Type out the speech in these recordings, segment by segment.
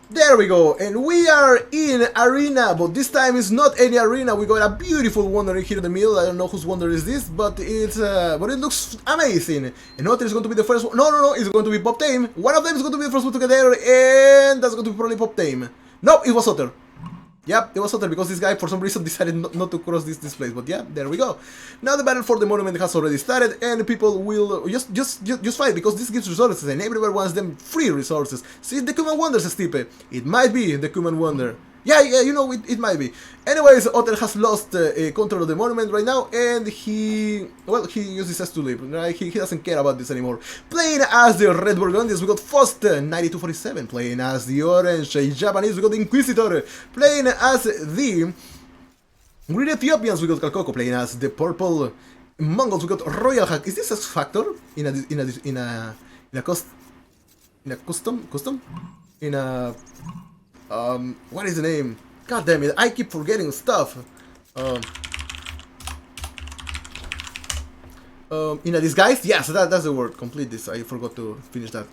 There we go, and we are in arena, but this time it's not any arena. We got a beautiful wonder here in the middle. I don't know whose wonder is this, but it looks amazing. And Otter is going to be the first one. No, it's going to be Pop Tame. One of them is going to be the first one to get there, and that's going to be probably Pop Tame. No, it was Otter. Yep, it was Otter because this guy for some reason decided not to cross this place, but yeah, there we go. Now the battle for the monument has already started and people will just fight because this gives resources and everyone wants them free resources. See the Cuman Wonders, Stipe. It might be the Cuman Wonder. Yeah, you know, it might be. Anyways, Otter has lost control of the monument right now, and he uses us to leave, right? He doesn't care about this anymore. Playing as the Red Burgundians, we got Fost, 9247. Playing as the Orange Japanese, we got the Inquisitor. Playing as the Green Ethiopians, we got Kalkoko. Playing as the Purple Mongols, we got Royal Hack. Is this a factor? In a custom? In a... what is the name? God damn it, I keep forgetting stuff. In a disguise? Yes, that's the word. Complete this. I forgot to finish that.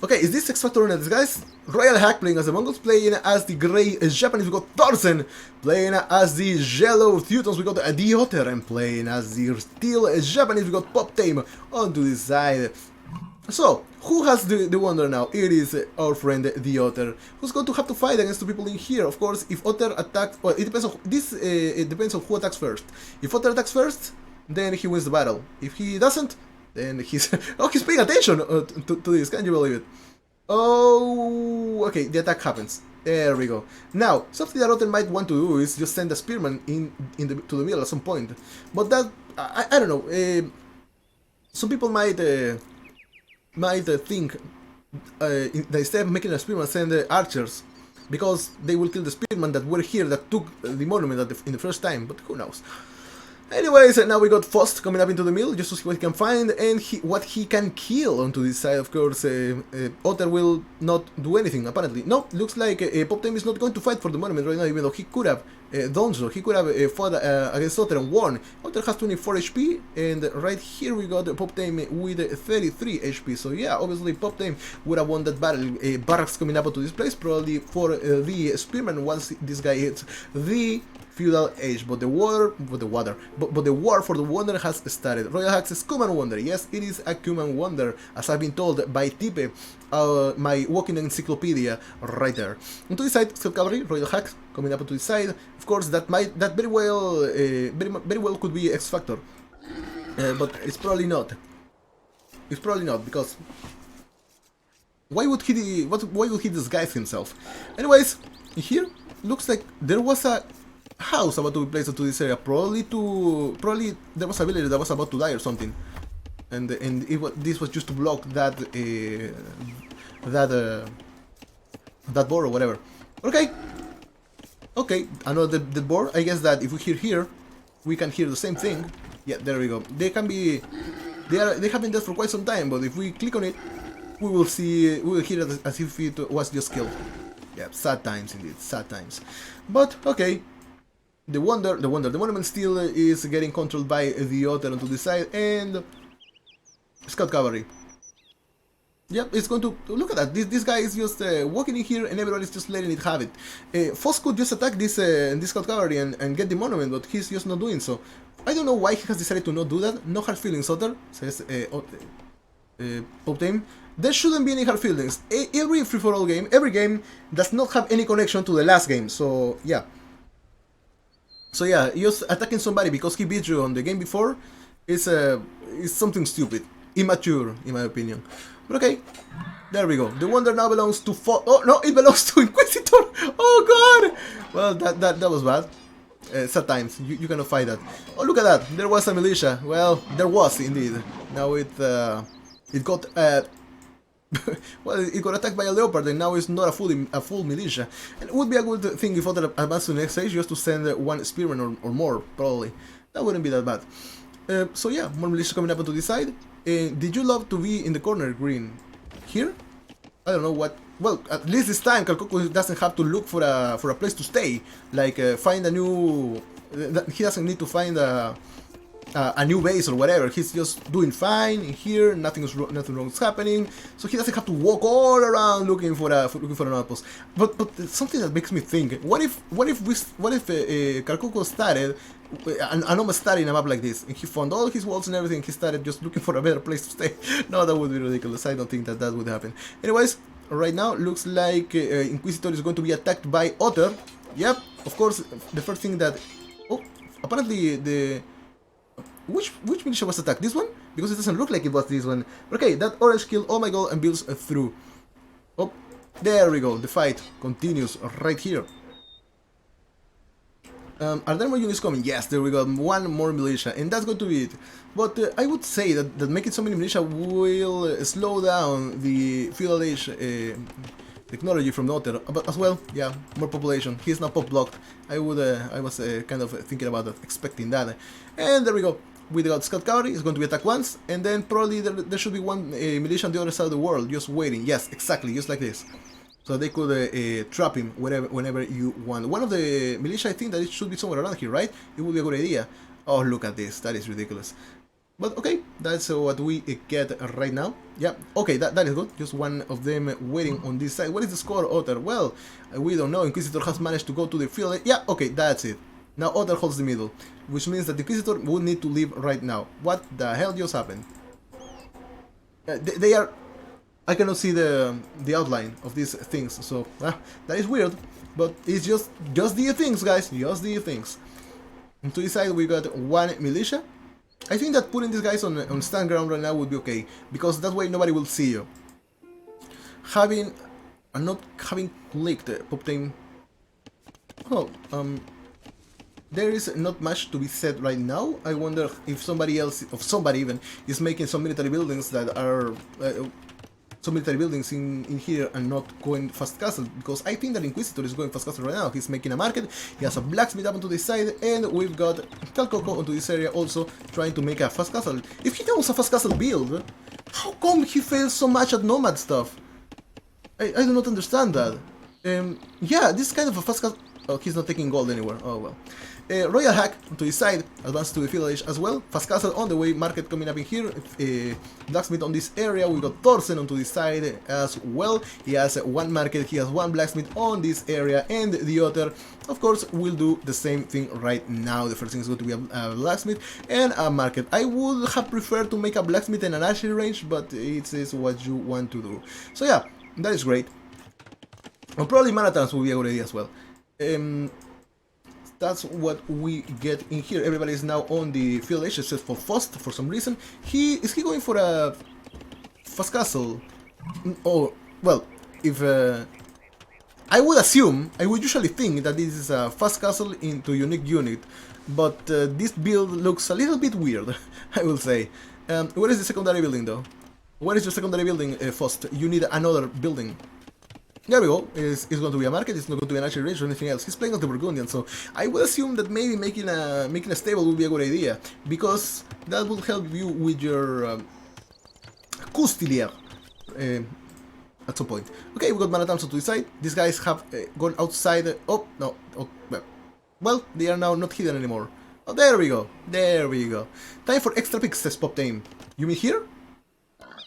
Okay, is this X Factor in a disguise? Royal Hack playing as the Mongols, playing as the Grey Japanese, we got Thorsen. Playing as the Yellow Teutons, we got the Otter. And playing as the Steel Japanese, we got Pop Tame onto this side. So, who has the wonder now? It is our friend the Otter, who's going to have to fight against the people in here. Of course, if Otter attacks, well, it depends on this. It depends on who attacks first. If Otter attacks first, then he wins the battle. If he doesn't, then he's he's paying attention to this. Can you believe it? Oh, okay, the attack happens. There we go. Now, something that Otter might want to do is just send a spearman to the middle at some point. But that I don't know. Some people might think that instead of making a spearman, send archers, because they will kill the spearmen that were here that took the monument in the first time, but who knows. Anyways, now we got Fost coming up into the middle just to see what he can find and what he can kill onto this side. Of course, Otter will not do anything, apparently. No, looks like Pop Tame is not going to fight for the monument right now, even though he could have done so. He could have fought against Otter and won. Otter has 24 HP, and right here we got Pop Tame with 33 HP. So yeah, obviously Pop Tame would have won that battle. Barracks coming up to this place, probably for the Spearman once this guy hits the feudal age, but the war for the wonder has started. Royal Hacks is Cuman Wonder. Yes, it is a Cuman Wonder, as I've been told by Tipe, my walking encyclopedia right there. Onto this side, Scout Cavalry, Royal Hacks coming up to this side. Of course, that very well could be X Factor, but it's probably not. It's probably not, because why would he disguise himself? Anyways, here looks like there was a house about to be placed into this area. Probably there was a villager that was about to die or something, and this was just to block that board or whatever. Okay, another dead board. I guess that if we hear here, we can hear the same thing. Yeah, there we go. They have been dead for quite some time, but if we click on it, we will hear it as if it was just killed. Yeah, sad times indeed, sad times. But okay. The monument still is getting controlled by the Otter onto the side, and Scout Cavalry. Yep, it's going to look at that. This guy is just walking in here, and everyone is just letting it have it. Foss could just attack this Scout Cavalry and get the monument, but he's just not doing so. I don't know why he has decided to not do that. No hard feelings, Otter, says Pop Tame. There shouldn't be any hard feelings. Every free-for-all game, every game does not have any connection to the last game. So yeah. So yeah, just attacking somebody because he beat you on the game before is something stupid, immature in my opinion. But okay, there we go. The wonder now belongs to oh no, it belongs to Inquisitor. Oh god. Well, that was bad. Sad times. You cannot fight that. Oh, look at that. There was a militia. Well, there was indeed. Now it got well, it got attacked by a leopard, and now it's not a full militia. And it would be a good thing if Otter advanced to the next stage, just to send one spearman or more, probably. That wouldn't be that bad. So yeah, more militia coming up onto this side. Did you love to be in the corner, Green? Here? I don't know what. Well, at least this time, Kalkoko doesn't have to look for a place to stay. Like find a new. He doesn't need to find a a new base or whatever. He's just doing fine in here. Nothing wrong is happening. So he doesn't have to walk all around looking for an outpost. But something that makes me think: what if Karkoko started Anoma started in a map like this, and he found all his walls and everything. He started just looking for a better place to stay. No, that would be ridiculous. I don't think that would happen. Anyways, right now looks like Inquisitor is going to be attacked by Otter. Yep, of course. The first thing that apparently the which militia was attacked? This one? Because it doesn't look like it was this one. Okay, that orange killed all my gold and builds through. Oh, there we go. The fight continues right here. Are there more units coming? Yes, there we go. One more militia, and that's going to be it. But I would say that making so many militia will slow down the feudal age technology from the Otter. But as well, yeah, more population. He's not pop blocked. I was kind of thinking about that, expecting that. And there we go. We got Scout Cavalry. It's going to be attacked once, and then probably there should be one militia on the other side of the world, just waiting. Yes, exactly, just like this. So they could trap him whenever you want. One of the militia, I think that it should be somewhere around here, right? It would be a good idea. Oh, look at this. That is ridiculous. But okay, that's what we get right now. Yeah, okay, that is good. Just one of them waiting on this side. What is the score, Otter? Well, we don't know. Inquisitor has managed to go to the field. Yeah, okay, that's it. Now Otter holds the middle, which means that the Inquisitor would need to leave right now. What the hell just happened? They are... I cannot see the outline of these things, so that is weird. But it's just the things, guys, just the things. And to this side we got one militia. I think that putting these guys on stand ground right now would be okay, because that way nobody will see you. Not having clicked pop time. Oh, there is not much to be said right now. I wonder if somebody else, or somebody even, is making some military buildings that are some military buildings in here and not going fast castle, because I think that Inquisitor is going fast castle right now. He's making a market, he has a blacksmith up onto this side, and we've got Calcoco onto this area also trying to make a fast castle. If he knows a fast castle build, how come he fails so much at nomad stuff? I do not understand that. Yeah, this kind of a fast castle... Oh, he's not taking gold anywhere. Oh well. Royal Hack to his side, advance to the village as well. Fast castle on the way, market coming up in here. Blacksmith on this area. We got Thorsen onto this side as well. He has one market, he has one blacksmith on this area, and the Otter, of course, will do the same thing right now. The first thing is going to be a blacksmith and a market. I would have preferred to make a blacksmith and an archery range, but it is what you want to do. So yeah, that is great. And probably marathons will be a good idea as well. That's what we get in here. Everybody is now on the field edge except for Faust for some reason. Is he going for a fast castle? Oh, well, if I would assume, I would usually think that this is a fast castle into unique unit, but this build looks a little bit weird, I will say. Where is the secondary building though? Where is your secondary building, Faust? You need another building. There we go. It's going to be a market. It's not going to be an archery range or anything else. He's playing on the Burgundian, so I would assume that maybe making a stable would be a good idea, because that will help you with your Coustilier at some point. Okay, we got Manatams to the side. These guys have gone outside. Oh no! Oh, well, they are now not hidden anymore. Oh, there we go. There we go. Time for extra picks, says Pop Time. You mean here?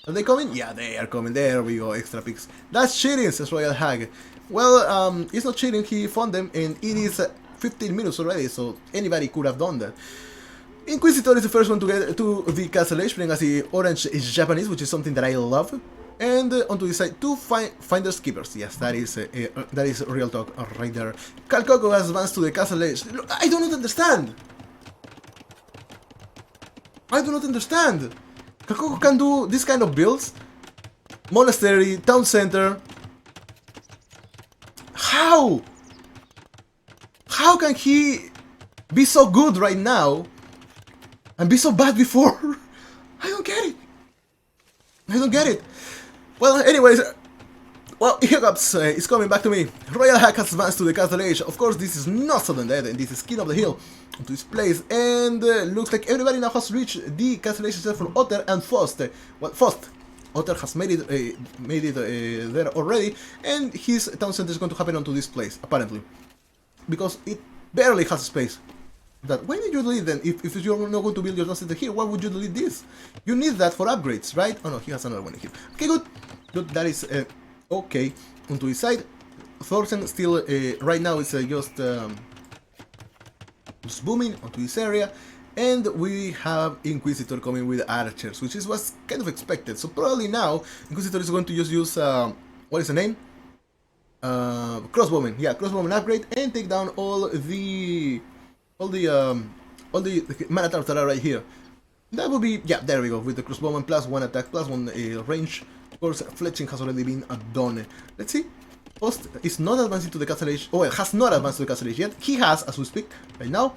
Are they coming? Yeah, they are coming. There we go, extra picks. That's cheating, says Royal Hag. Well, it's not cheating, he found them, and it is 15 minutes already, so anybody could have done that. Inquisitor is the first one to get to the castle edge, playing as the orange is Japanese, which is something that I love. And onto the side, two Finders Keepers. Yes, that is real talk right there. Calcoco has advanced to the castle edge. I do not understand! I do not understand! Calcoco can do this kind of builds? Monastery, town center. How? How can he be so good right now and be so bad before? I don't get it. I don't get it. Well, anyways, well, Hiccups is coming back to me. Royal Hack has advanced to the castle edge. Of course, this is not Sudden Dead, and this is King of the Hill to this place. And looks like everybody now has reached the castle edge except for Otter and Faust. Well, Faust. Otter has made it there already, and his town center is going to happen onto this place, apparently. Because it barely has space. that. Why did you delete then? If you're not going to build your town center here, why would you delete this? You need that for upgrades, right? Oh no, he has another one here. Okay, good. Good, that is okay. Onto his side. Thorsten still, right now it's just booming onto this area. And we have Inquisitor coming with archers, which was kind of expected. So probably now Inquisitor is going to just use what is the name? Crossbowman. Yeah, crossbowman upgrade and take down all the mana traps that are right here. That would be, yeah, there we go, with the crossbowman plus 1 attack plus 1 range. Of course, fletching has already been done. Let's see. Post is not advancing to the castle age. Oh, well, has not advanced to the castle age yet. He has, as we speak, right now.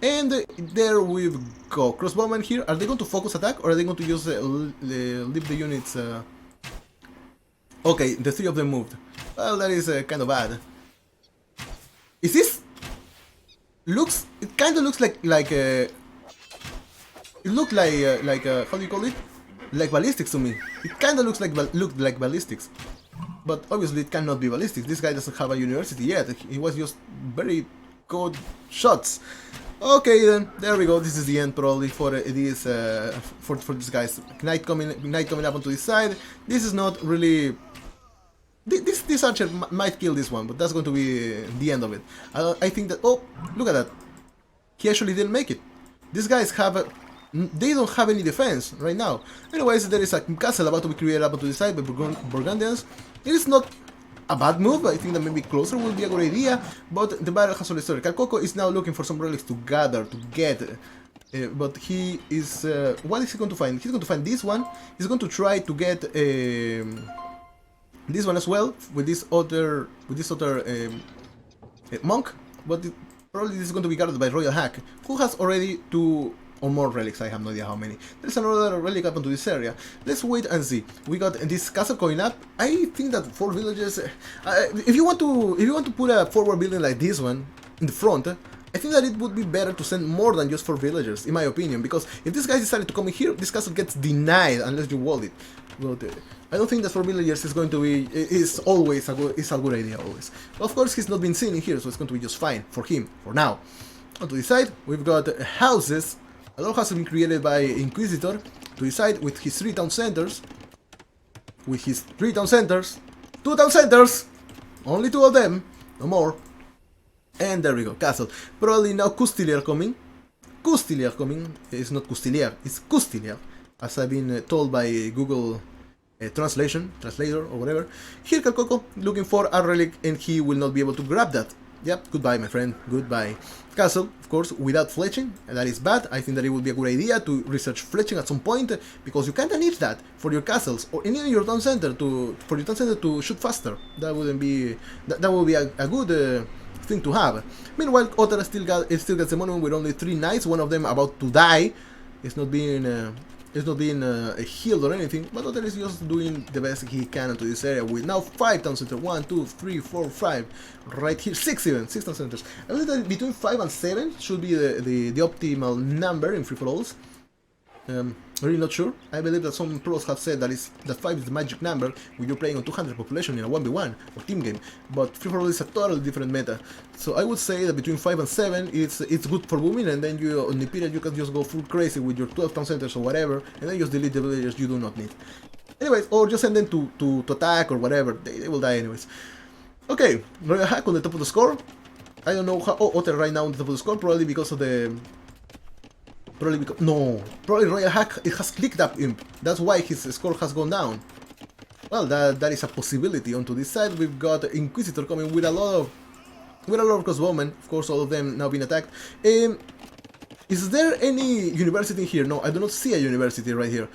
And there we go. Crossbowmen here. Are they going to focus attack or are they going to use leave the units? Okay, the 3 of them moved. Well, that is kind of bad. Is this? It kind of looks like it looked like how do you call it? Like ballistics to me. It kind of looked like ballistics. But obviously it cannot be ballistics. This guy doesn't have a university yet. He was just very good shots. Okay then, there we go. This is the end probably for this for these guys. Knight coming up onto this side. This is not really. This archer might kill this one, but that's going to be the end of it. I think that. Oh, look at that. He actually didn't make it. These guys have. They don't have any defense right now. Anyways, there is a castle about to be created up onto the side by Burgundians. It is not a bad move. I think that maybe closer will be a good idea, but the battle has already started. Kalkoko is now looking for some relics to gather, to get, but he is... what is he going to find? He's going to find this one. He's going to try to get this one as well, with this other monk, but probably this is going to be guarded by Royal Hack, who has already 2 or more relics. I have no idea how many. There's another relic up into this area. Let's wait and see. We got this castle going up. I think that 4 villages. If you want to put a forward building like this one in the front, I think that it would be better to send more than just 4 villagers, in my opinion. Because if this guy decided to come in here, this castle gets denied unless you wall it. But I don't think that 4 villagers is going to be always a good idea always. Of course, he's not been seen in here, so it's going to be just fine for him for now. On to the side, we've got houses. A lot has been created by Inquisitor to his side with his 3 town centers. 2 town centers! Only 2 of them, no more. And there we go, castle. Probably now Custilier coming. It's not Custilier, it's Custilier, as I've been told by Google translator or whatever. Here Kalkoko looking for a relic and he will not be able to grab that. Yep, goodbye my friend, goodbye. Castle, of course, without fletching, that is bad. I think that it would be a good idea to research fletching at some point, because you kinda need that for your castles, or even your town center to shoot faster. That wouldn't be, that would be a good thing to have. Meanwhile, Otter still gets the monument with only 3 knights, one of them about to die. It's not being healed or anything, but Otter is just doing the best he can into this area with now 5 town centers. 1, 2, 3, 4, 5. Right here, 6 even, 6 town centers. I believe that between 5 and 7 should be the optimal number in free-for-alls. Really not sure. I believe that some pros have said that 5 is the magic number when you're playing on 200 population in a 1v1 or team game, but free-for-all is a totally different meta. So I would say that between 5 and 7 it's good for booming, and then you on the period you can just go full crazy with your 12 town centers or whatever, and then just delete the villagers you do not need. Anyways, or just send them to attack or whatever, they will die anyways. Okay, Royal Hack on the top of the score. I don't know how... Oh, Otter right now on the top of the score, probably because of the... Probably Royal Hack, it has clicked up Imp. That's why his score has gone down. Well, that is a possibility. Onto this side, we've got Inquisitor coming with a lot of crossbowmen. Of course, all of them now being attacked. Is there any university here? No, I do not see a university right here.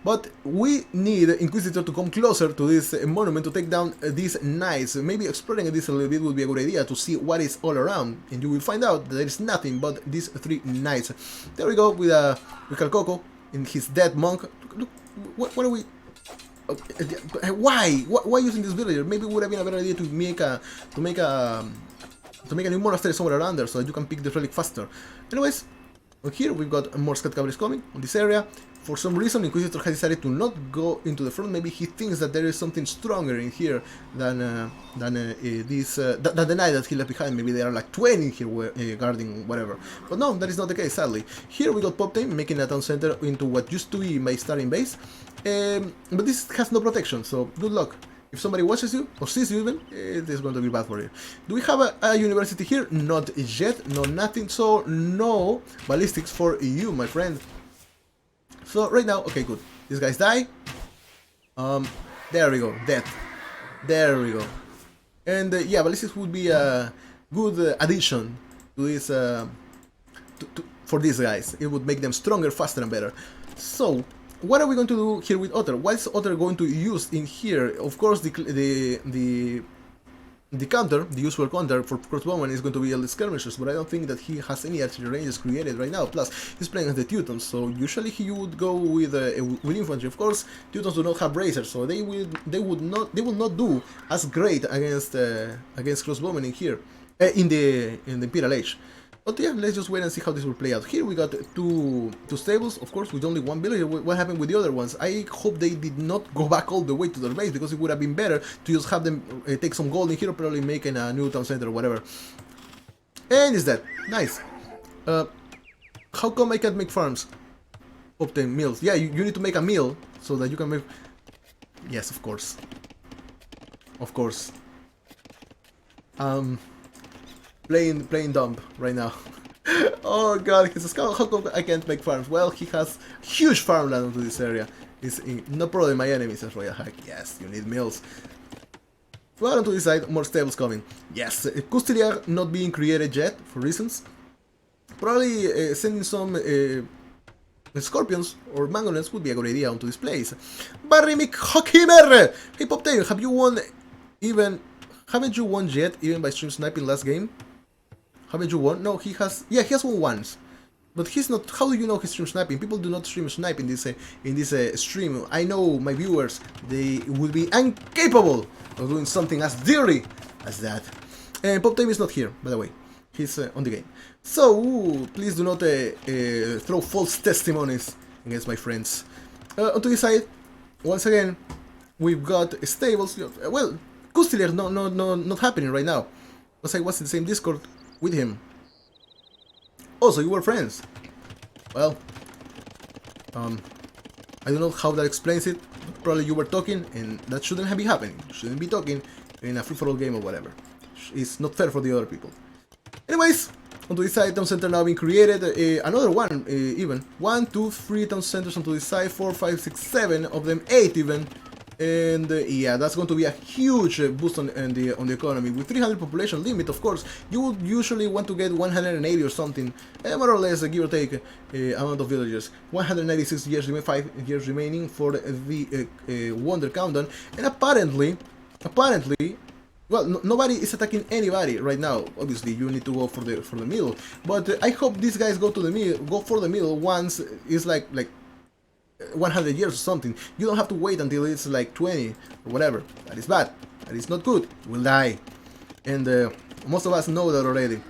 But we need Inquisitor to come closer to this monument to take down these knights. Maybe exploring this a little bit would be a good idea to see what is all around. And you will find out that there is nothing but these 3 knights. There we go with Kalkoko in his dead monk. Look, what are we... Why using this villager? Maybe it would have been a better idea to make a new monastery somewhere around there so that you can pick the relic faster. Anyways, On here we've got more scat cavalry coming on this area. For some reason, Inquisitor has decided to not go into the front. Maybe he thinks that there is something stronger in here than the knight that he left behind. Maybe there are like 20 here guarding whatever. But no, that is not the case, sadly. Here we got Pop Time making a town center into what used to be my starting base. But this has no protection, so good luck. If somebody watches you, or sees you even, it is going to be bad for you. Do we have a university here? Not yet, no nothing, so no ballistics for you, my friend. So right now, okay, good. These guys die. There we go, death. There we go. And yeah, ballistics would be a good addition to this, for these guys. It would make them stronger, faster, and better. So, what are we going to do here with Otter? What is Otter going to use in here? Of course, the counter, the usual counter for crossbowmen is going to be all the skirmishers, but I don't think that he has any archery ranges created right now. Plus, he's playing as the Teutons, so usually he would go with infantry. Of course, Teutons do not have bracers, so they will not do as great against crossbowmen in here in the Imperial Age. But yeah, let's just wait and see how this will play out. Here we got two stables, of course, with only one villager. What happened with the other ones? I hope they did not go back all the way to their base, because it would have been better to just have them take some gold in here, probably making a new town center or whatever. And it's that. Nice. How come I can't make farms? Obtain meals. Yeah, you need to make a meal so that you can make... Yes, of course. Of course. Playing dumb right now. Oh god, he's a scout. How come I can't make farms? Well, he has huge farmland into this area. It's no problem, my enemy, says Royal Hack. Yes, you need mills. Well, onto this side, more stables coming. Yes, Custiliar not being created yet, for reasons. Probably sending some scorpions or mangonels would be a good idea onto this place. Barry McHockhimer! Hey Poptail, have you won even... Haven't you won yet, even by stream sniping last game? Haven't you won? No, he has... Yeah, he has won once. But he's not... How do you know he's stream sniping? People do not stream snipe in this stream. I know my viewers, they would be incapable of doing something as dirty as that. And Pop Time is not here, by the way. He's on the game. So, please do not throw false testimonies against my friends. Onto this side, once again, we've got stables. Well, Custiliar not happening right now. Because I was in the same Discord with him. Oh, so you were friends. Well, I don't know how that explains it. But probably you were talking, and that shouldn't have been happening. You shouldn't be talking in a free-for-all game or whatever. It's not fair for the other people. Anyways, onto this side, town center now being created. Another one, even. 1, 2, 3 town centers onto this side. 4, 5, 6, 7 of them, 8 even. And yeah, that's going to be a huge boost on the economy. With 300 population limit, of course, you would usually want to get 180 or something, more or less, give or take, amount of villagers. 196 years, 5 years remaining for the Wonder Countdown, and apparently, well, nobody is attacking anybody right now. Obviously, you need to go for the middle, but I hope these guys go for the middle once it's like 100 years or something. You don't have to wait until it's like 20 or whatever. That is bad. That is not good. You will die. And most of us know that already.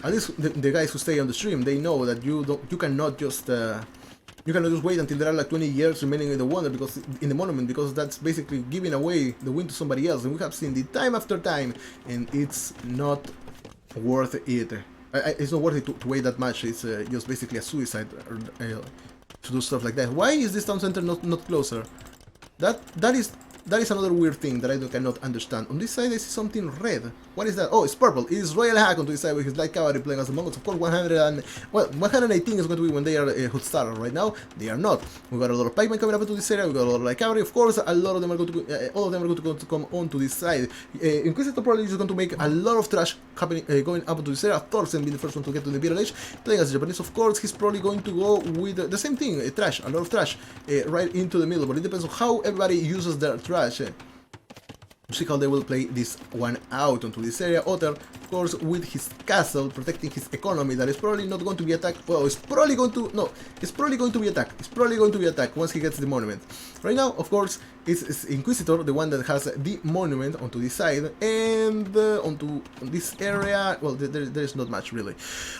At least the guys who stay on the stream, they know that you cannot just wait until there are like 20 years remaining in the monument, because that's basically giving away the win to somebody else. And we have seen it time after time, and it's not worth it. It's not worth it to wait that much. It's just basically a suicide. To do stuff like that. Why is this town center not closer? That is another weird thing that I cannot understand. On this side I see something red. What is that? Oh, it's purple. It is Royal Hack on this side with his light cavalry playing as the Mongols. Of course, 118 is going to be when they are Hood Star. Right now, they are not. We got a lot of pikemen coming up into this area. We got a lot of light cavalry. Of course, a lot of them are going to all of them are going to come onto this side. Inquisitor probably is going to make a lot of trash happening, going up into this area. Thorsten being the first one to get to the Imperial Age. Playing as Japanese, of course, he's probably going to go with the same thing, trash, a lot of trash, right into the middle. But it depends on how everybody uses their trash. See how they will play this one out onto this area. Otter, of course, with his castle, protecting his economy, that is probably not going to be attacked. Well, it's probably going to... No, it's probably going to be attacked. It's probably going to be attacked once he gets the monument. Right now, of course, it's Inquisitor, the one that has the monument onto this side, and onto this area... Well, there is not much, really.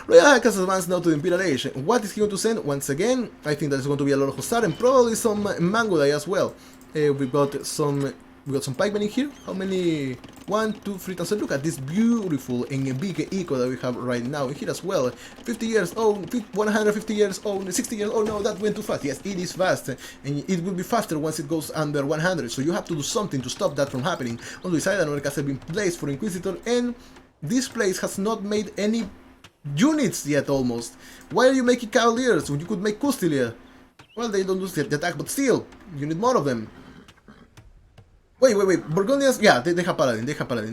Royal Hack has advanced now to the Imperial Age. What is he going to send? Once again, I think there's going to be a lot of Hussar, and probably some Mangudai as well. We've got some pikemen in here. How many? 1, 2, 3 times. Look at this beautiful and big eco that we have right now in here as well. 50 years old, 150 years old, 60 years old. No, that went too fast. Yes, it is fast, and it will be faster once it goes under 100. So you have to do something to stop that from happening. On the side, another castle has been placed for Inquisitor, and this place has not made any units yet. Almost. Why are you making Cavaliers when you could make Custilia? Well, they don't do the attack, but still, you need more of them. Wait. Burgundians, yeah, they have Paladin.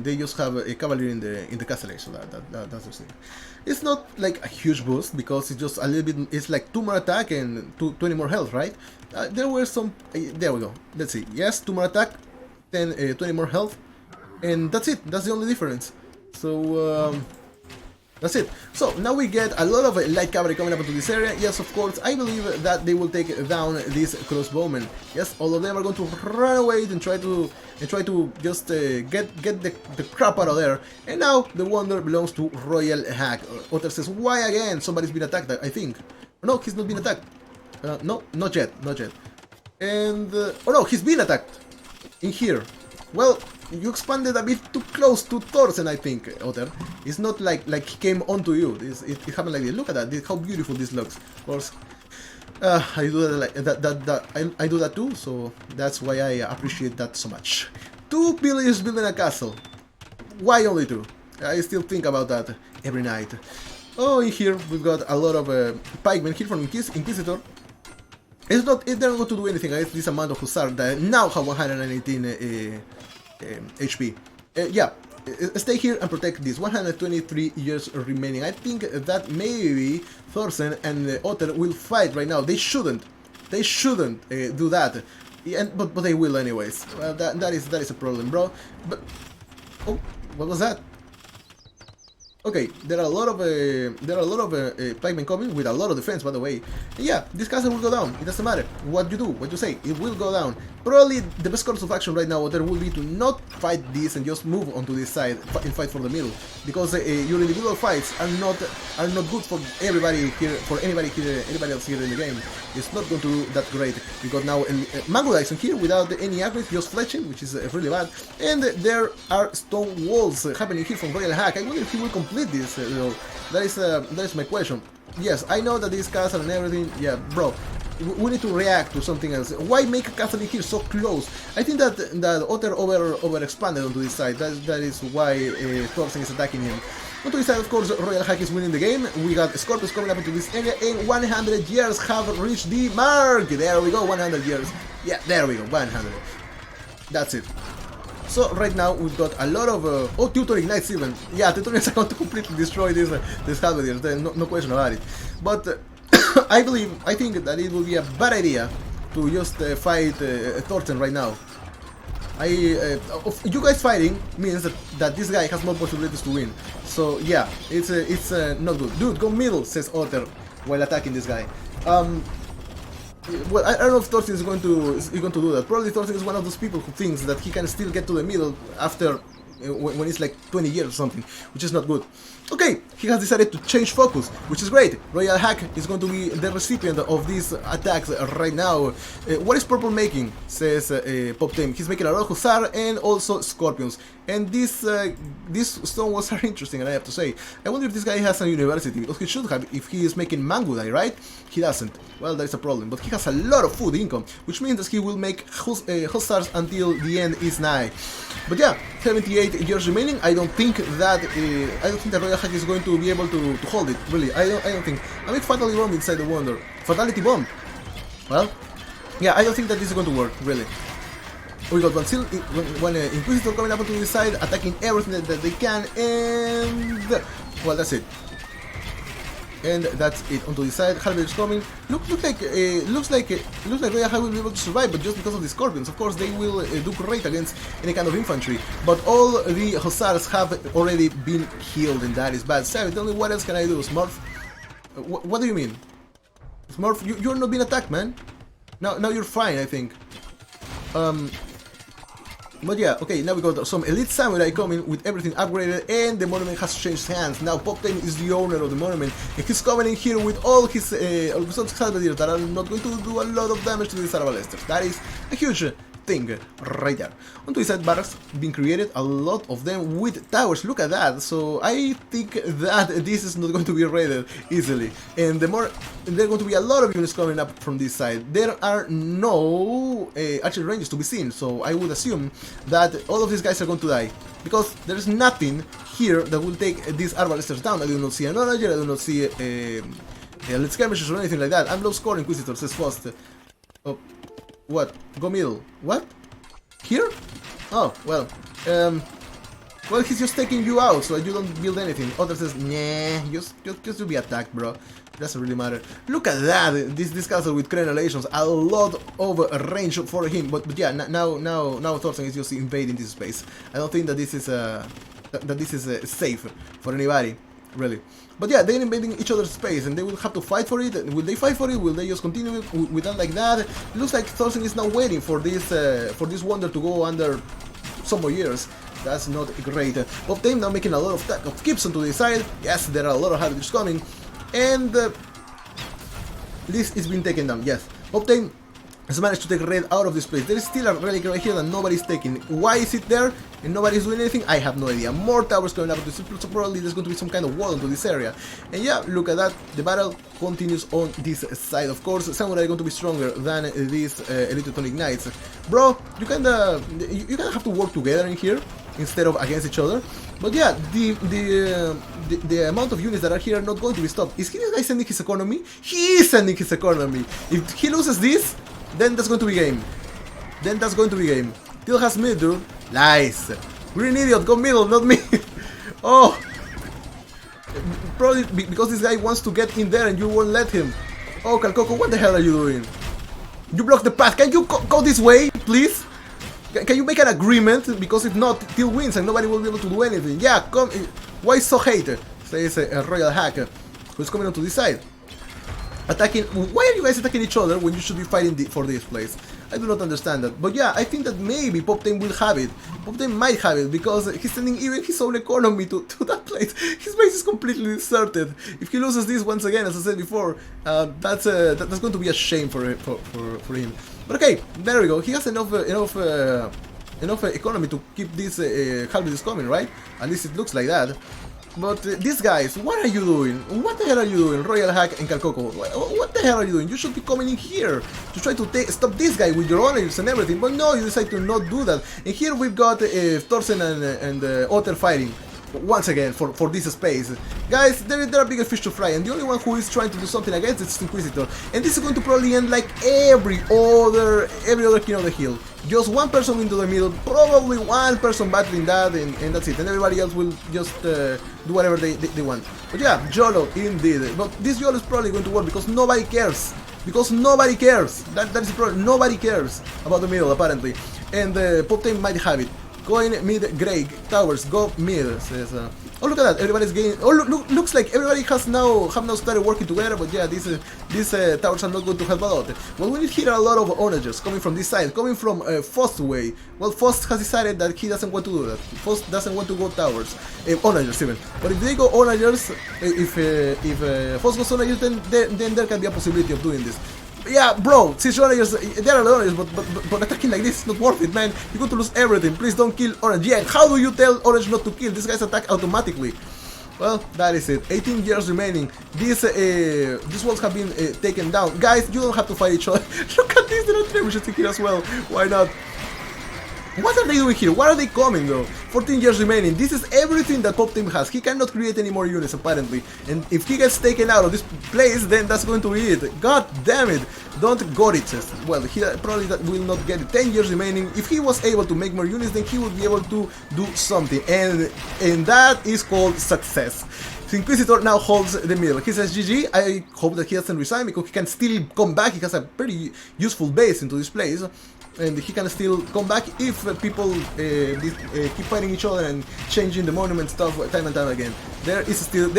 They just have a Cavalier in the castle age, so that's the thing. It's not like a huge boost because it's just a little bit. It's like 2 more attack and 20 more health, right? There were some. There we go. Let's see. Yes, 2 more attack, 20 more health, and that's it. That's the only difference. So. That's it. So now we get a lot of light cavalry coming up into this area. Yes, of course, I believe that they will take down these crossbowmen. Yes, all of them are going to run away and try to just get the crap out of there. And now the wonder belongs to Royal Hack. Otter says, why again? Somebody's been attacked, I think. No, he's not been attacked. No, not yet. And oh no, he's been attacked in here. Well, you expanded a bit too close to Thorsen, I think, Otter. It's not like he came onto you. It happened like this. Look at that. How beautiful this looks. Of course, I do that I do that too. So that's why I appreciate that so much. 2 villagers building a castle. Why only 2? I still think about that every night. Oh, in here we've got a lot of pikemen here from Inquisitor. They're not going to do anything against this amount of Hussar that now have 118 HP. Yeah, stay here and protect this. 123 years remaining. I think that maybe Thorsen and Otter will fight right now. They shouldn't. They shouldn't do that. But they will anyways. Well, that is a problem, bro. But oh, what was that? Okay, there are a lot of pikemen coming with a lot of defense, by the way. And yeah, this castle will go down. It doesn't matter what you do, what you say. It will go down. Probably the best course of action right now there will be to not fight this and just move onto this side and fight for the middle, because your individual fights are not good for everybody here, for anybody else here in the game. It's not going to do that great. We got now Mangudai in here without any aggression, just fletching, which is really bad. And there are stone walls happening here from Royal Hack. I wonder if he will complete this. That is my question. Yes, I know that this castle and everything. Yeah, bro. We need to react to something else. Why make a castle in here so close? I think that Otter over expanded onto this side. That is why Thorsen is attacking him. Onto this side, of course, Royal Hack is winning the game. We got Scorpions coming up into this area, and 100 years have reached the mark. There we go, 100 years. Yeah, there we go, 100. That's it. So right now we've got a lot of oh, Teutonic Knights even. Yeah, Teutonics are going to completely destroy this halberdiers. No question about it. But I think that it will be a bad idea to just fight Thorsen right now. You guys fighting means that this guy has more possibilities to win. So yeah, it's not good. Dude, go middle, says Otter while attacking this guy. Well, I don't know if Thorsen is going to do that. Probably Thorsen is one of those people who thinks that he can still get to the middle after when it's like 20 years or something, which is not good. Okay, he has decided to change focus, which is great. Royal Hack is going to be the recipient of these attacks right now. What is Purple making? Says Pop Team. He's making a lot of Hussar and also Scorpions. And these stone walls are interesting, and I have to say, I wonder if this guy has a university, because he should have if he is making Mangudai, right? He doesn't. Well, that is a problem, but he has a lot of food income, which means that he will make Hussars until the end is nigh. But yeah, 78 years remaining. I don't think that Royal Hack is going to be able to hold it. Really, I don't think. I mean, Fatality Bomb inside the Wonder. Fatality Bomb. Well, yeah, I don't think that this is going to work. Really. We got one Inquisitor coming up onto this side, attacking everything that they can, and well, that's it. And that's it. Onto the side, Harvey is coming. Looks like Royal High will be able to survive, but just because of the Scorpions. Of course, they will do great against any kind of infantry. But all the Hussars have already been killed, and that is bad. Savvy, tell me what else can I do, Smurf? What do you mean? Smurf, you're not being attacked, man. Now you're fine, I think. But yeah, okay, now we got some elite samurai coming with everything upgraded, and the monument has changed hands. Now Poptame is the owner of the monument, and he's coming in here with all his salvadiers that are not going to do a lot of damage to these Arbalesters. That is a huge thing right there. Onto his side barracks being created, a lot of them with towers. Look at that. So I think that this is not going to be raided easily, and there are going to be a lot of units coming up from this side. There are no archer ranges to be seen, so I would assume that all of these guys are going to die, because there is nothing here that will take these Arbalesters down. I do not see an Onager, I do not see elite skirmishers or anything like that. I'm low score Inquisitor, says Faust. Oh. What? Go middle. What? Here? Oh, well. Well, he's just taking you out, so you don't build anything. Other says, nah, just to be attacked, bro. Doesn't really matter. Look at that! This castle with crenellations, a lot of range for him. But yeah, now Thorsten is just invading this space. I don't think that this is safe for anybody, really. But yeah, they're invading each other's space, and they will have to fight for it. Will they fight for it? Will they just continue with that like that? It looks like Thorsten is now waiting for this wonder to go under some more years. That's not great. Poptame now making a lot of keeps onto the side. Yes, there are a lot of Harvesters coming, and this is being taken down. Yes, Poptame has managed to take red out of this place. There is still a relic right here that nobody's taking. Why is it there and nobody's doing anything? I have no idea. More towers coming up, so probably there's going to be some kind of wall into this area. And yeah, look at that. The battle continues on this side. Of course, Samurai are going to be stronger than these Elite Teutonic Knights. Bro, you kinda have to work together in here instead of against each other. But yeah, the amount of units that are here are not going to be stopped. Is this guy sending his economy? He is sending his economy. If he loses this, then that's going to be game. Till has mid, dude. Nice. Green idiot, go middle, not me. Oh. Probably because this guy wants to get in there and you won't let him. Oh, Calcoco, what the hell are you doing? You blocked the path. Can you go this way, please? Can you make an agreement? Because if not, Till wins and nobody will be able to do anything. Yeah, come. Why so hate? Says a royal hack who's coming onto this side. Attacking. Why are you guys attacking each other when you should be fighting for this place? I do not understand that. But yeah, I think that maybe Poptame will have it. Poptame might have it because he's sending even his own economy to that place. His base is completely deserted. If he loses this once again, as I said before, that's going to be a shame for him. But okay, there we go. He has enough economy to keep this Harvesters coming, right? At least it looks like that. But these guys, what are you doing? What the hell are you doing, Royal Hack and Calcoco? What the hell are you doing? You should be coming in here to try to stop this guy with your honors and everything. But no, you decide to not do that. And here we've got Thorsten and Otter fighting once again for this space. Guys, there are bigger fish to fry, and the only one who is trying to do something against it is Inquisitor. And this is going to probably end like every other King of the Hill. Just one person into the middle, probably one person battling that, and that's it. And everybody else will just do whatever they want. But yeah, YOLO indeed. But this YOLO is probably going to work because nobody cares. Because nobody cares. That is the problem. Nobody cares about the middle, apparently. And Poptame might have it. Going mid, Grey towers, go mid. Says, oh, look at that! Everybody's getting. Oh, looks like everybody have now started working together. But yeah, these towers are not going to help a lot. Well, we need here a lot of onagers coming from this side, coming from Faust's way. Well, Faust has decided that he doesn't want to do that. Faust doesn't want to go towers, onagers even. But if they go onagers, if Faust goes onagers, then there can be a possibility of doing this. Yeah, bro, since Oranges, there are Oranges, but attacking like this is not worth it, man. You're going to lose everything. Please don't kill Orange. Yeah, how do you tell Orange not to kill? These guys attack automatically. Well, that is it. 18 years remaining. These walls have been taken down. Guys, you don't have to fight each other. Look at this, they're not trebuchets here as well. Why not? What are they doing here? Why are they coming though? 14 years remaining. This is everything that Poptame has. He cannot create any more units apparently. And if he gets taken out of this place, then that's going to be it. God damn it. Don't Goriches. Well, he probably will not get it. 10 years remaining. If he was able to make more units, then he would be able to do something. And that is called success. The Inquisitor now holds the middle. He says GG. I hope that he doesn't resign because he can still come back. He has a pretty useful base into this place. And he can still come back if people keep fighting each other and changing the monument stuff time and time again. There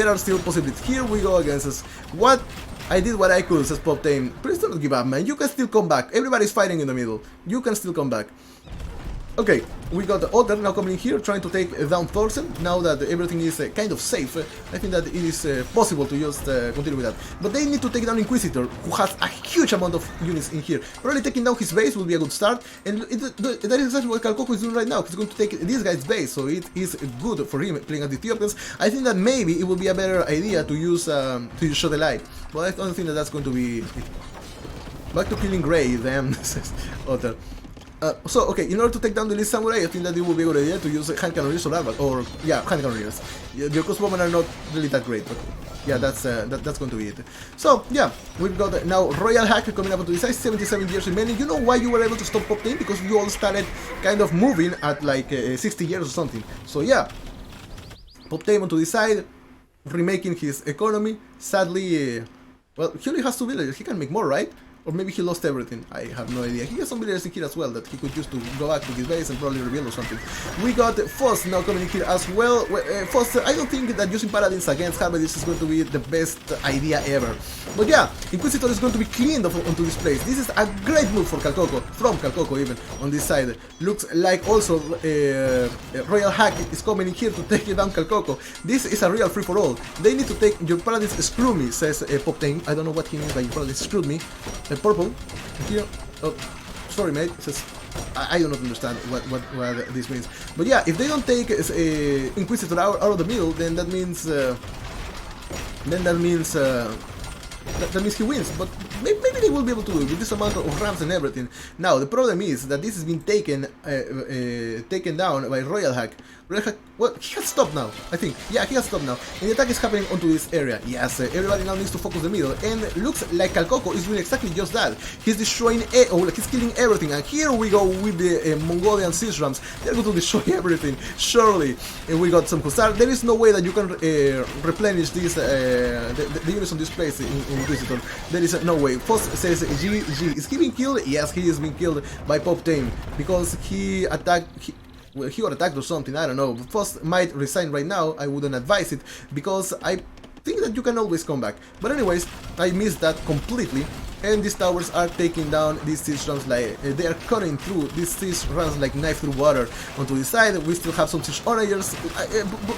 are still possibilities. Here we go against us. What? I did what I could, says Pop Tame. Please don't give up, man. You can still come back. Everybody's fighting in the middle. You can still come back. Okay, we got the Otter now coming here, trying to take down Thorsen. Now that everything is kind of safe, I think that it is possible to just continue with that. But they need to take down Inquisitor, who has a huge amount of units in here. Probably taking down his base will be a good start, and that is exactly what Kalkoko is doing right now. He's going to take this guy's base, so it is good for him playing at the Ethiopians. I think that maybe it would be a better idea to use Show the Light, but I don't think that that's going to be it. Back to killing Grey, damn, says Otter. So, okay, in order to take down the Elite Samurai, I think that it would be a good idea to use hand cannoneers or arbat, or, yeah, hand cannoneers. The crossbowmen are not really that great, but yeah, that's going to be it. So, yeah, we've got now Royal Hack coming up to this side, 77 years remaining. You know why you were able to stop Pop Tame? Because you all started kind of moving at like 60 years or something. So, yeah, Pop Tame onto this side, remaking his economy. Sadly, well, he only has 2 villages, he can make more, right? Or maybe he lost everything, I have no idea. He has some villagers in here as well that he could use to go back to his base and probably rebuild or something. We got Foss now coming in here as well. Foss, I don't think that using Paladins against Harvest is going to be the best idea ever. But yeah, Inquisitor is going to be cleaned onto this place. This is a great move for Kalkoko, from Kalkoko even, on this side. Looks like also Royal Hack is coming in here to take down Kalkoko. This is a real free-for-all. They need to take, your Paladins screw me, says Pop Tame. I don't know what he means by your Paladins screwed me. Purple here. Oh, sorry, mate. It says, I do not understand what this means. But yeah, if they don't take Inquisitor out of the middle, then that means that means he wins. But maybe they will be able to do it with this amount of rams and everything. Now the problem is that this has been taken down by Royal Hack. Royal Hack, well, he has stopped now, I think. Yeah, he has stopped now. And the attack is happening onto this area. Yes, everybody now needs to focus the middle. And looks like Kalkoko is doing exactly just that. He's destroying, he's killing everything. And here we go with the Mongolian siege rams. They're going to destroy everything, surely. And we got some Hussar. There is no way that you can replenish these, the units on this place in Inquisitor. There is no way. Foss says GG. Is he being killed? Yes, he is being killed by Pop Tame. Because he attacked... Well, he got attacked or something, I don't know. Foss might resign right now, I wouldn't advise it, because I think that you can always come back. But anyways, I missed that completely. And these towers are taking down these siege runs like they are cutting through these siege runs like knife through water. Onto the side, we still have some siege onagers,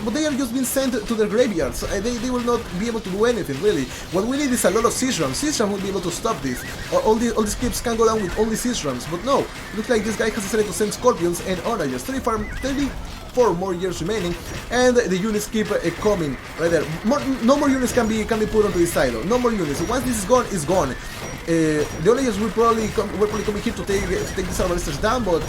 but they are just being sent to their graveyards. They will not be able to do anything really. What we need is a lot of siege runs. Siege runs will be able to stop this. All these keeps can go down with only siege runs, but no. Looks like this guy has decided to send scorpions and onagers. 34 more years remaining, and the units keep coming right there. No more units can be put onto this side though. No more units. Once this is gone, it's gone. The onagers were probably coming here to take these arbalisters down, but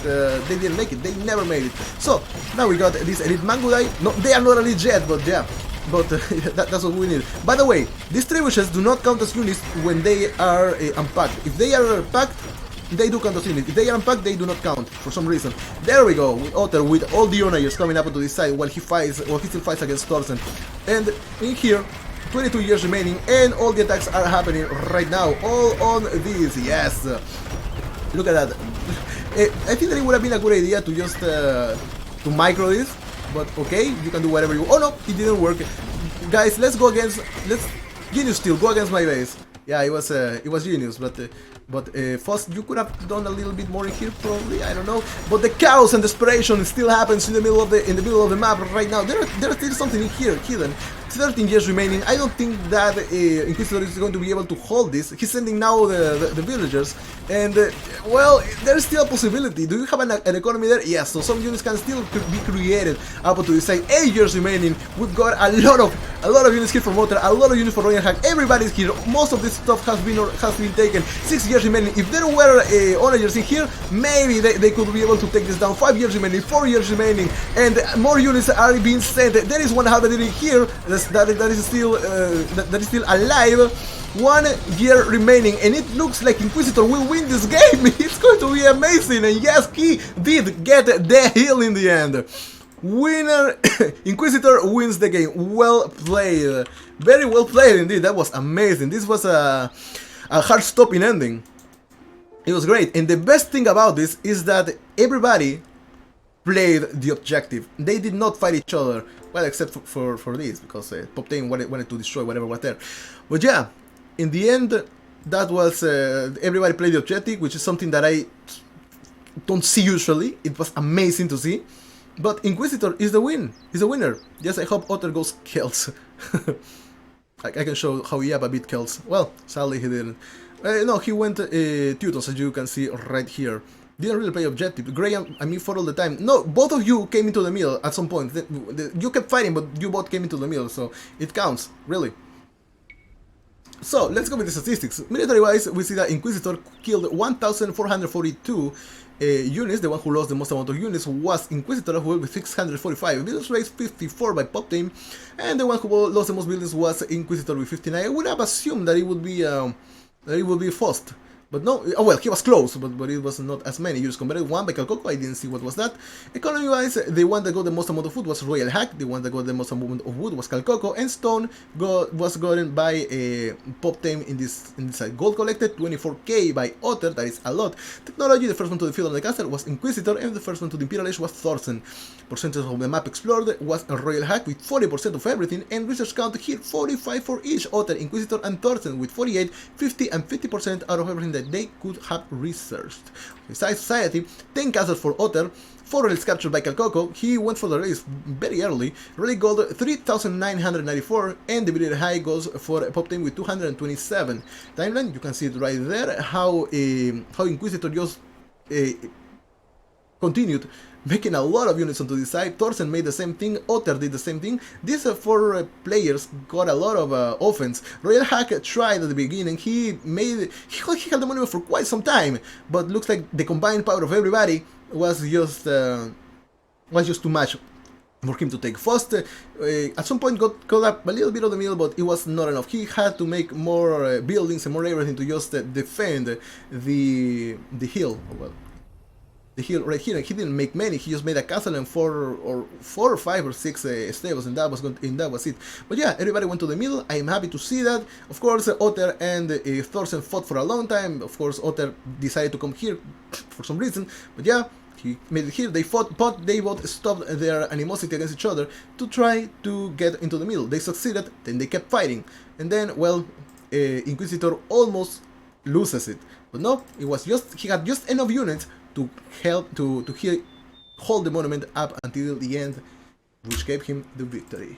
they didn't make it. They never made it. So now we got this elite Mangudai. No, they are not elite yet, but yeah. But that's what we need. By the way, these trebuchets do not count as units when they are unpacked. If they are packed, they do count as units. If they are unpacked, they do not count for some reason. There we go, with Otter, with all the onagers coming up onto this side while he still fights against Thorsen. And in here, 22 years remaining, and all the attacks are happening right now. All on this, yes. Look at that. I think that it would have been a good idea to just to micro this, but okay, you can do whatever you. Oh no, it didn't work. Guys, let's Genius Steel, go against my base. Yeah, it was Genius, but Foss, you could have done a little bit more in here, probably. I don't know. But the chaos and desperation still happens in the middle of the map right now. There's still something in here hidden. 13 years remaining. I don't think that Inquisitor is going to be able to hold this. He's sending now the villagers, and well, there's still a possibility. Do you have an economy there? Yes. So some units can still be created up to the side. 8 years remaining. We've got a lot of units here for Motor, a lot of units for Royal Hack. Everybody's here. Most of this stuff has been taken. 6 years remaining. If there were onagers in here, maybe they could be able to take this down. 5 years remaining. 4 years remaining, and more units are being sent. There is one halberdier here that is still alive. 1 year remaining, and it looks like Inquisitor will win this game. It's going to be amazing, and yes, he did get the hill in the end. Winner! Inquisitor wins the game. Well played. Very well played indeed. That was amazing. This was a heart-stopping ending. It was great. And the best thing about this is that everybody played the objective. They did not fight each other. Well, except for this, because Pop Tame wanted to destroy whatever was there. But yeah, in the end, that was everybody played the objective, which is something that I don't see usually. It was amazing to see. But Inquisitor is the winner. Yes, I hope Otter goes kills. I can show how Yaba beat kills. Well, sadly he didn't. No, he went Teutons, as you can see right here. Didn't really play objective. Graham and me fought all the time. No, both of you came into the middle at some point. You kept fighting, but you both came into the middle, so it counts, really. So, let's go with the statistics. Military-wise, we see that Inquisitor killed 1,442 units. The one who lost the most amount of units was Inquisitor, who with 645. Buildings raised 54 by Pop Team, and the one who lost the most buildings was Inquisitor with 59. I would have assumed that it would be Faust. But no, oh well, he was close, but it was not as many. You just converted one by Calcoco, I didn't see what was that. Economy-wise, the one that got the most amount of food was Royal Hack, the one that got the most amount of wood was Calcoco, and Stone was gotten by Pop Tame in this side. Gold collected, 24k by Otter, that is a lot. Technology, the first one to the field of the castle was Inquisitor, and the first one to the Imperial Age was Thorsten. Percentage of the map explored was Royal Hack with 40% of everything, and research count here 45 for each, Otter, Inquisitor, and Thorsten with 48, 50, and 50% out of everything that they could have researched. Besides society, 10 castles for Otter, 4 relics captured by Calcoco. He went for the race very early. Relic gold 3,994, and the Divided High goes for Pop Team with 227. Timeline, you can see it right there, how Inquisitor just continued making a lot of units onto this side. Thorsten made the same thing, Otter did the same thing. These 4 players got a lot of offense. Royal Hack tried at the beginning, he held the money for quite some time, but looks like the combined power of everybody was just too much for him to take. Faust at some point got up a little bit of the middle, but it was not enough. He had to make more buildings and more everything to just defend the hill. Well, the hill right here, and he didn't make many. He just made a castle and 4 or 5 or 6 stables, and that was it. But yeah, everybody went to the middle. I am happy to see that. Of course, Otter and Thorsten fought for a long time. Of course, Otter decided to come here for some reason, but yeah, he made it here. They fought, but they both stopped their animosity against each other to try to get into the middle. They succeeded, then they kept fighting, and then, well, Inquisitor almost loses it. But no, it was just, he had just enough units to help to hold the monument up until the end, which gave him the victory.